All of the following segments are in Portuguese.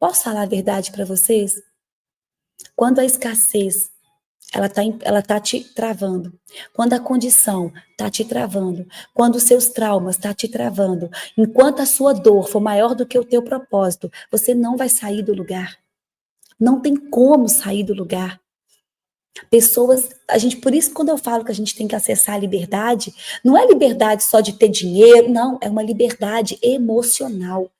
Posso falar a verdade para vocês? Quando a escassez ela tá te travando, quando a condição tá te travando, quando os seus traumas tá te travando, enquanto a sua dor for maior do que o teu propósito, você não vai sair do lugar. Não tem como sair do lugar. Pessoas, por isso quando eu falo que a gente tem que acessar a liberdade, não é liberdade só de ter dinheiro, não, é uma liberdade emocional.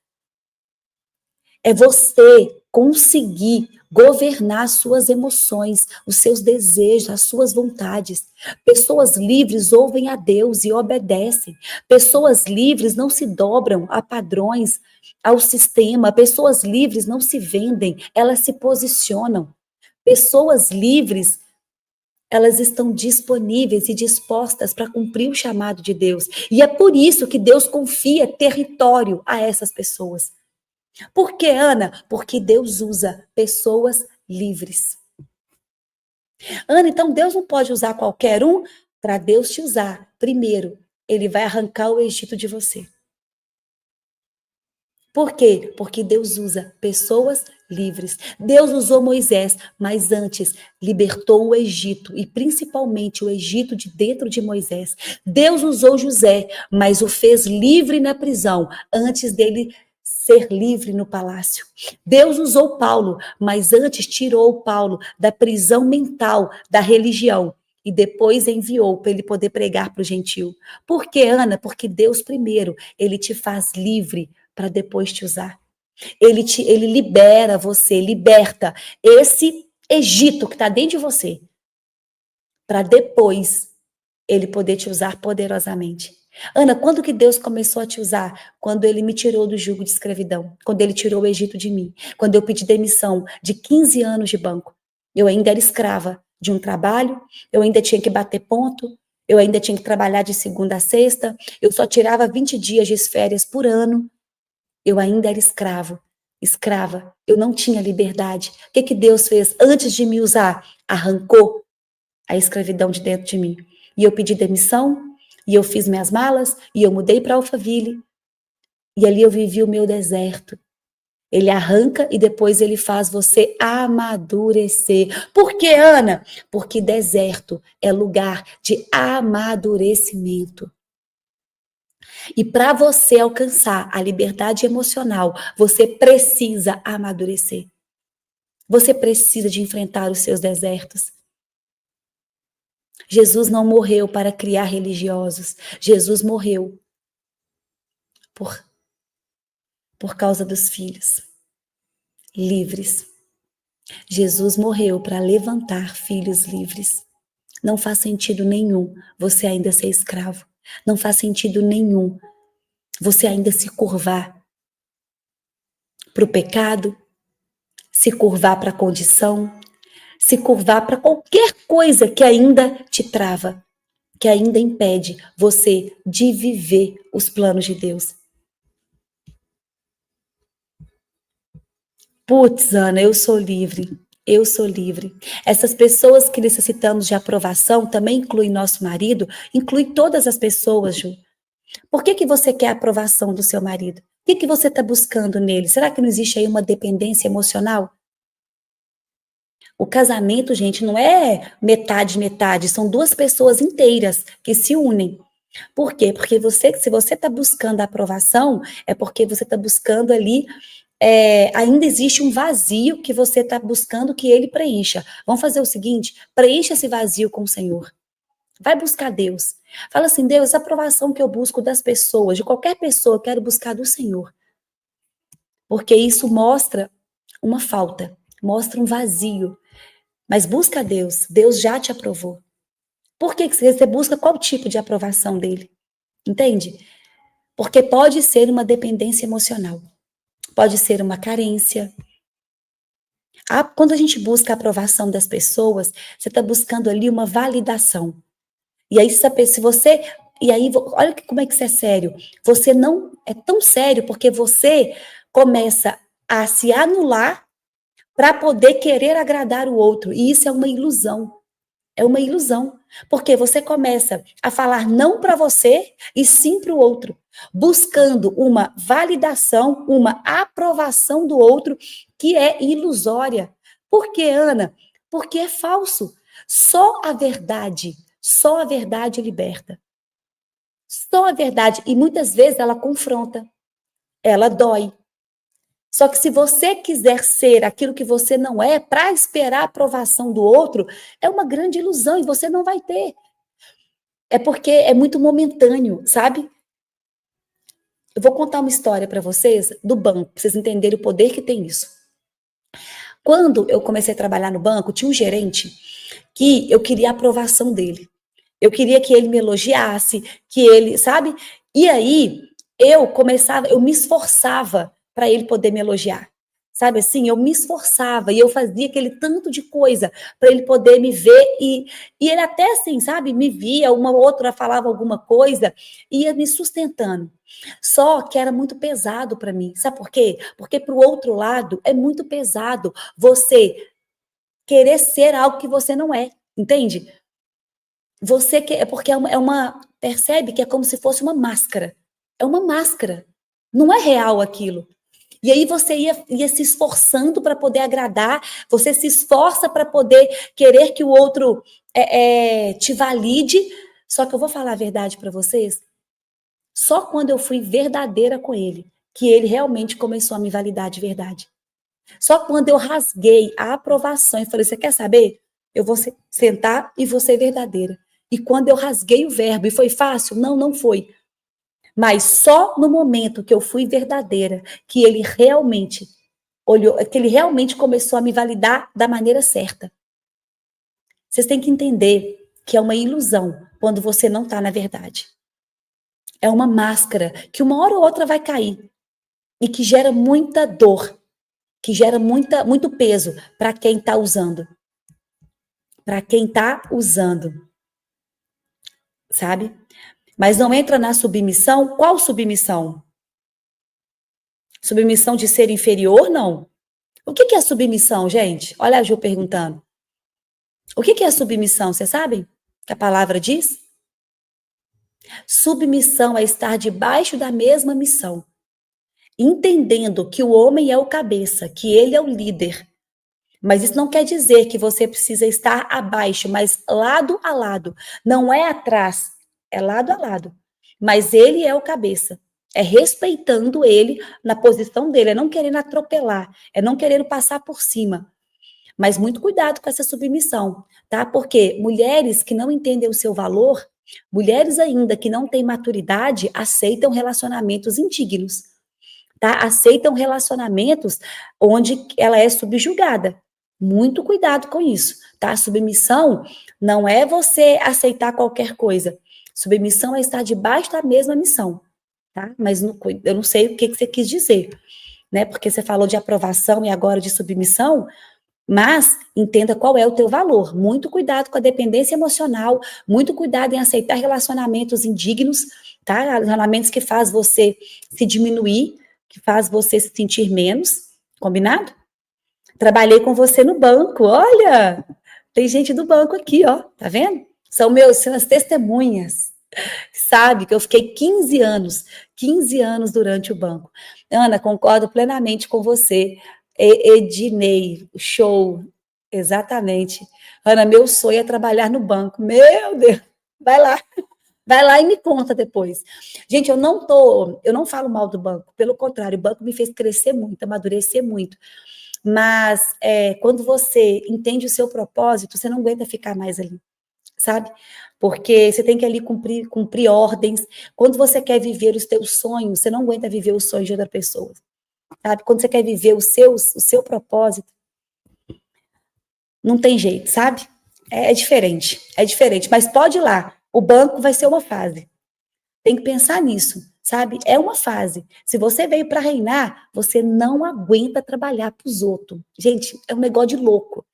É você conseguir governar as suas emoções, os seus desejos, as suas vontades. Pessoas livres ouvem a Deus e obedecem. Pessoas livres não se dobram a padrões, ao sistema. Pessoas livres não se vendem, elas se posicionam. Pessoas livres, elas estão disponíveis e dispostas para cumprir o chamado de Deus. E é por isso que Deus confia território a essas pessoas. Por que, Ana? Porque Deus usa pessoas livres. Ana, então Deus não pode usar qualquer um? Para Deus te usar, primeiro, Ele vai arrancar o Egito de você. Por quê? Porque Deus usa pessoas livres. Deus usou Moisés, mas antes libertou o Egito, e principalmente o Egito de dentro de Moisés. Deus usou José, mas o fez livre na prisão, antes dele ser livre no palácio. Deus usou Paulo, mas antes tirou Paulo da prisão mental, da religião, e depois enviou para ele poder pregar para o gentio. Por quê, Ana? Porque Deus primeiro, ele te faz livre para depois te usar. Ele libera você, liberta esse Egito que está dentro de você, para depois ele poder te usar poderosamente. Ana, quando que Deus começou a te usar? Quando ele me tirou do jugo de escravidão, quando ele tirou o Egito de mim, quando eu pedi demissão de 15 anos de banco. Eu ainda era escrava de um trabalho, eu ainda tinha que bater ponto, eu ainda tinha que trabalhar de segunda a sexta, eu só tirava 20 dias de férias por ano, eu ainda era escrava, eu não tinha liberdade. O que Deus fez antes de me usar? Arrancou a escravidão de dentro de mim. E eu pedi demissão, e eu fiz minhas malas, e eu mudei para Alphaville, e ali eu vivi o meu deserto. Ele arranca e depois ele faz você amadurecer. Por que, Ana? Porque deserto é lugar de amadurecimento. E para você alcançar a liberdade emocional, você precisa amadurecer. Você precisa de enfrentar os seus desertos. Jesus não morreu para criar religiosos. Jesus morreu por causa dos filhos livres. Jesus morreu para levantar filhos livres. Não faz sentido nenhum você ainda ser escravo. Não faz sentido nenhum você ainda se curvar para o pecado, se curvar para a condição, se curvar para qualquer coisa que ainda te trava, que ainda impede você de viver os planos de Deus. Putz, Ana, eu sou livre. Eu sou livre. Essas pessoas que necessitamos de aprovação também incluem nosso marido, inclui todas as pessoas, Ju. Por que você quer a aprovação do seu marido? O que você está buscando nele? Será que não existe aí uma dependência emocional? O casamento, gente, não é metade, são duas pessoas inteiras que se unem. Por quê? Porque se você está buscando a aprovação, é porque você está buscando ali, ainda existe um vazio que você está buscando que ele preencha. Vamos fazer o seguinte, preencha esse vazio com o Senhor. Vai buscar Deus. Fala assim, Deus, a aprovação que eu busco das pessoas, de qualquer pessoa, eu quero buscar do Senhor. Porque isso mostra uma falta, mostra um vazio. Mas busca Deus, Deus já te aprovou. Por que você busca qual tipo de aprovação dele? Entende? Porque pode ser uma dependência emocional, pode ser uma carência. Quando a gente busca a aprovação das pessoas, você está buscando ali uma validação. E aí, se você. E aí, olha como é que isso é sério. Você não. É tão sério porque você começa a se anular para poder querer agradar o outro. E isso é uma ilusão. É uma ilusão. Porque você começa a falar não para você e sim para o outro. Buscando uma validação, uma aprovação do outro que é ilusória. Por quê, Ana? Porque é falso. Só a verdade liberta. Só a verdade. E muitas vezes ela confronta, ela dói. Só que se você quiser ser aquilo que você não é, para esperar a aprovação do outro, é uma grande ilusão e você não vai ter. É porque é muito momentâneo, sabe? Eu vou contar uma história para vocês do banco, para vocês entenderem o poder que tem isso. Quando eu comecei a trabalhar no banco, tinha um gerente que eu queria a aprovação dele. Eu queria que ele me elogiasse, que ele, sabe? E aí eu me esforçava para ele poder me elogiar. Sabe assim, eu me esforçava e eu fazia aquele tanto de coisa para ele poder me ver e ele até assim, sabe, me via, uma outra falava alguma coisa, ia me sustentando. Só que era muito pesado para mim. Sabe por quê? Porque para o outro lado é muito pesado você querer ser algo que você não é, entende? Você quer, porque percebe que é como se fosse uma máscara. É uma máscara. Não é real aquilo. E aí você ia se esforçando para poder agradar, você se esforça para poder querer que o outro te valide. Só que eu vou falar a verdade para vocês, só quando eu fui verdadeira com ele, que ele realmente começou a me validar de verdade. Só quando eu rasguei a aprovação e falei, você quer saber? Eu vou sentar e vou ser verdadeira. E quando eu rasguei o verbo, e foi fácil? Não, não foi. Mas só no momento que eu fui verdadeira, que ele realmente olhou, que ele realmente começou a me validar da maneira certa. Vocês têm que entender que é uma ilusão quando você não está na verdade. É uma máscara que uma hora ou outra vai cair e que gera muita dor, que gera muito peso para quem está usando. Para quem está usando. Sabe? Mas não entra na submissão. Qual submissão? Submissão de ser inferior? Não. O que é a submissão, gente? Olha a Ju perguntando. O que é a submissão? Vocês sabem? Que a palavra diz? Submissão é estar debaixo da mesma missão. Entendendo que o homem é o cabeça, que ele é o líder. Mas isso não quer dizer que você precisa estar abaixo, mas lado a lado. Não é atrás, é lado a lado. Mas ele é o cabeça. É respeitando ele na posição dele, é não querendo atropelar, é não querendo passar por cima. Mas muito cuidado com essa submissão, tá? Porque mulheres que não entendem o seu valor, mulheres ainda que não têm maturidade, aceitam relacionamentos indignos, tá? Aceitam relacionamentos onde ela é subjugada. Muito cuidado com isso, tá? Submissão não é você aceitar qualquer coisa. Submissão é estar debaixo da mesma missão, tá? Mas eu não sei o que você quis dizer, né? Porque você falou de aprovação e agora de submissão, mas entenda qual é o teu valor. Muito cuidado com a dependência emocional, muito cuidado em aceitar relacionamentos indignos, tá? Relacionamentos que faz você se diminuir, que faz você se sentir menos, combinado? Trabalhei com você no banco, olha, tem gente do banco aqui, ó, tá vendo? São as testemunhas, sabe que eu fiquei 15 anos durante o banco. Ana, concordo plenamente com você. Ednei, show, exatamente. Ana, meu sonho é trabalhar no banco. Meu Deus, vai lá e me conta depois. Gente, eu não falo mal do banco, pelo contrário, o banco me fez crescer muito, amadurecer muito. Mas quando você entende o seu propósito, você não aguenta ficar mais ali, sabe? Porque você tem que ali cumprir ordens. Quando você quer viver os teus sonhos, você não aguenta viver os sonhos de outra pessoa, sabe? Quando você quer viver o seu propósito, não tem jeito, sabe? É diferente, mas pode ir lá, o banco vai ser uma fase. Tem que pensar nisso, sabe? É uma fase. Se você veio para reinar, você não aguenta trabalhar para os outros. Gente, é um negócio de louco.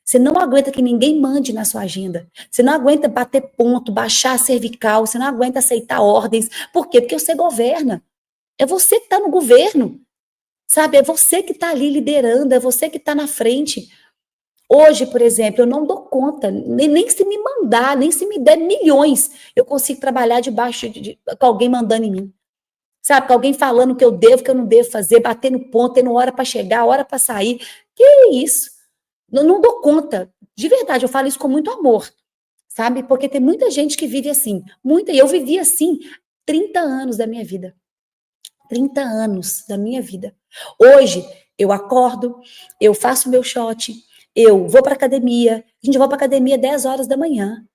Você não aguenta que ninguém mande na sua agenda. Você não aguenta bater ponto, baixar a cervical, você não aguenta aceitar ordens. Por quê? Porque você governa. É você que está no governo, sabe? É você que está ali liderando, é você que está na frente. Hoje, por exemplo, eu não dou conta, nem se me mandar, nem se me der milhões, eu consigo trabalhar debaixo com alguém mandando em mim. Sabe, com alguém falando que eu devo, que eu não devo fazer, batendo ponto, tendo hora para chegar, hora para sair. Que isso? Não dou conta. De verdade, eu falo isso com muito amor, sabe? Porque tem muita gente que vive assim. Muita, e eu vivi assim 30 anos da minha vida. 30 anos da minha vida. Hoje, eu acordo, eu faço meu shot, eu vou para academia. A gente vai para academia 10 horas da manhã.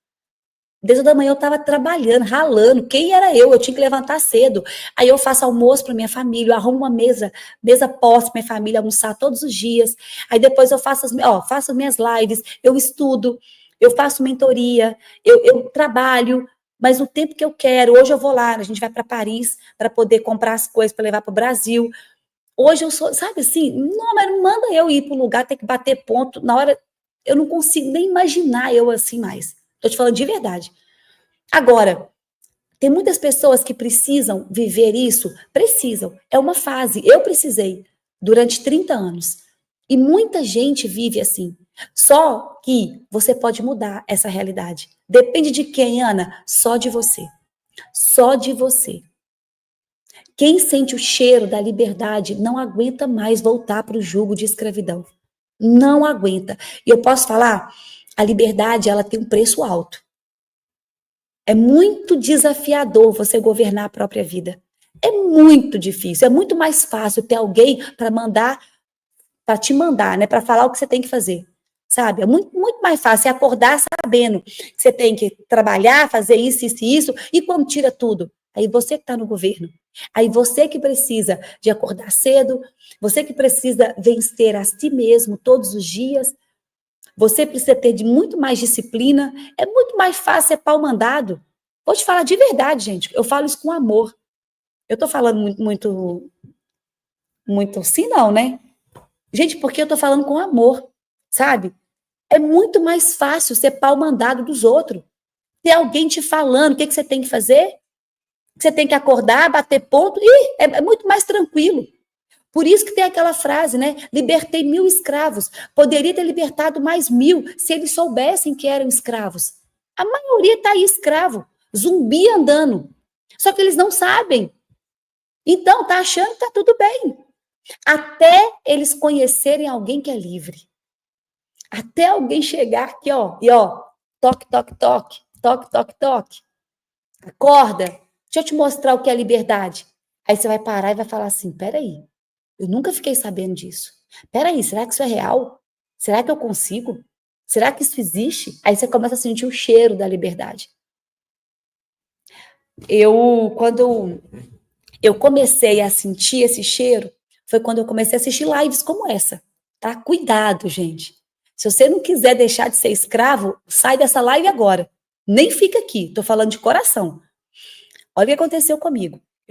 10 da manhã eu estava trabalhando, ralando. Quem era eu? Eu tinha que levantar cedo. Aí eu faço almoço para minha família, eu arrumo uma mesa posta para minha família almoçar todos os dias. Aí depois eu faço faço as minhas lives, eu estudo, eu faço mentoria, eu trabalho, mas no tempo que eu quero. Hoje eu vou lá, a gente vai para Paris para poder comprar as coisas para levar para o Brasil. Hoje eu sou, sabe assim, não, mas não manda eu ir para um lugar, ter que bater ponto. Na hora, eu não consigo nem imaginar eu assim mais. Tô te falando de verdade. Agora, tem muitas pessoas que precisam viver isso, precisam. É uma fase. Eu precisei durante 30 anos. E muita gente vive assim. Só que você pode mudar essa realidade. Depende de quem, Ana? Só de você. Só de você. Quem sente o cheiro da liberdade não aguenta mais voltar para o jugo de escravidão. Não aguenta. E eu posso falar, a liberdade, ela tem um preço alto. É muito desafiador você governar a própria vida. É muito difícil. É muito mais fácil ter alguém para te mandar, né? Para falar o que você tem que fazer. Sabe? É muito, muito mais fácil você acordar sabendo que você tem que trabalhar, fazer isso, isso e isso, e quando tira tudo. Aí você que está no governo. Aí você que precisa de acordar cedo, você que precisa vencer a si mesmo todos os dias, você precisa ter de muito mais disciplina, é muito mais fácil ser pau mandado. Vou te falar de verdade, gente, eu falo isso com amor. Eu tô falando muito assim, não, né? Gente, porque eu tô falando com amor, sabe? É muito mais fácil ser pau mandado dos outros. Ter alguém te falando o que você tem que fazer, que você tem que acordar, bater ponto, e é muito mais tranquilo. Por isso que tem aquela frase, né? Libertei 1000 escravos. Poderia ter libertado mais 1000 se eles soubessem que eram escravos. A maioria está aí escravo, zumbi andando. Só que eles não sabem. Então, tá achando que tá tudo bem. Até eles conhecerem alguém que é livre. Até alguém chegar aqui, ó, e ó, toque, toque, toque, toque, toque, toque. Acorda, deixa eu te mostrar o que é liberdade. Aí você vai parar e vai falar assim, peraí, eu nunca fiquei sabendo disso. Peraí, será que isso é real? Será que eu consigo? Será que isso existe? Aí você começa a sentir o cheiro da liberdade. Quando eu comecei a sentir esse cheiro, foi quando eu comecei a assistir lives como essa, tá? Cuidado, gente. Se você não quiser deixar de ser escravo, sai dessa live agora. Nem fica aqui, tô falando de coração. Olha o que aconteceu comigo.